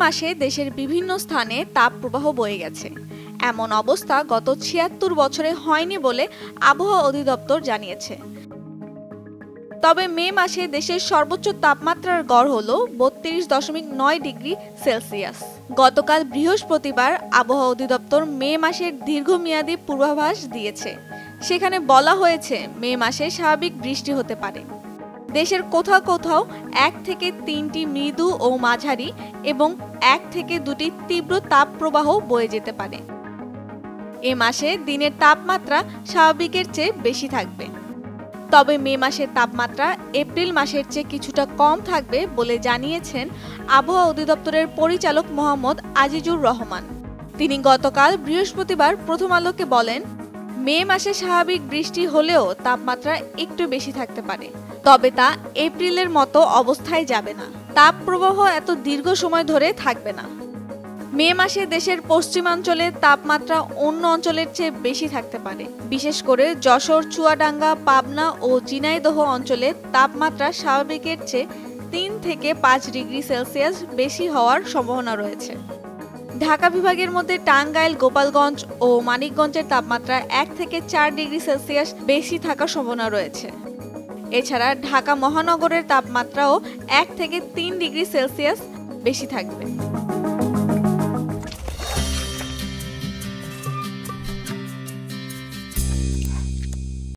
মাসে দেশের বিভিন্ন স্থানে তাপপ্রবাহ বয়ে গেছে। এমন অবস্থা গত ৭৬ বছরে হয়নি বলে আবহাওয়া অধিদপ্তর জানিয়েছে। তবে মে মাসে দেশের সর্বোচ্চ তাপমাত্রার গড় হল ৩২.৯ ডিগ্রি সেলসিয়াস। গতকাল বৃহস্পতিবার আবহাওয়া অধিদপ্তর মে মাসের দীর্ঘমেয়াদী পূর্বাভাস দিয়েছে। সেখানে বলা হয়েছে মে মাসে স্বাভাবিক বৃষ্টি হতে পারে। দেশের কোথাও কোথাও ১ থেকে ৩টি মৃদু ও মাঝারি এবং ১ থেকে ২টি তীব্র তাপপ্রবাহ বয়ে যেতে পারে। এ মাসে দিনের তাপমাত্রা স্বাভাবিকের চেয়ে বেশি থাকবে। তবে মে মাসের তাপমাত্রা এপ্রিল মাসের চেয়ে কিছুটা কম থাকবে বলে জানিয়েছেন আবহাওয়া অধিদপ্তরের পরিচালক মোহাম্মদ আজিজুর রহমান। তিনি গতকাল বৃহস্পতিবার প্রথম আলোকে বলেন, মে মাসে স্বাভাবিক বৃষ্টি হলেও তাপমাত্রা একটু বেশি থাকতে পারে, তবে তা এপ্রিলের মতো অবস্থায় যাবে না। তাপপ্রবাহ এত দীর্ঘ সময় ধরে থাকবে না। মে মাসে দেশের পশ্চিমাঞ্চলে তাপমাত্রা অন্য অঞ্চলের চেয়ে বেশি থাকতে পারে। বিশেষ করে যশোর, চুয়াডাঙ্গা, পাবনা ও ঝিনাইদহ অঞ্চলে তাপমাত্রা স্বাভাবিকের চেয়ে ৩ থেকে ৫ ডিগ্রি সেলসিয়াস বেশি হওয়ার সম্ভাবনা রয়েছে। ঢাকা বিভাগের মধ্যে টাঙ্গাইল, গোপালগঞ্জ ও মানিকগঞ্জের তাপমাত্রা ১ থেকে ৪ ডিগ্রি সেলসিয়াস বেশি থাকার সম্ভাবনা রয়েছে। এছাড়া ঢাকা মহানগরের তাপমাত্রাও ১ থেকে ৩ ডিগ্রি সেলসিয়াস বেশি থাকবে।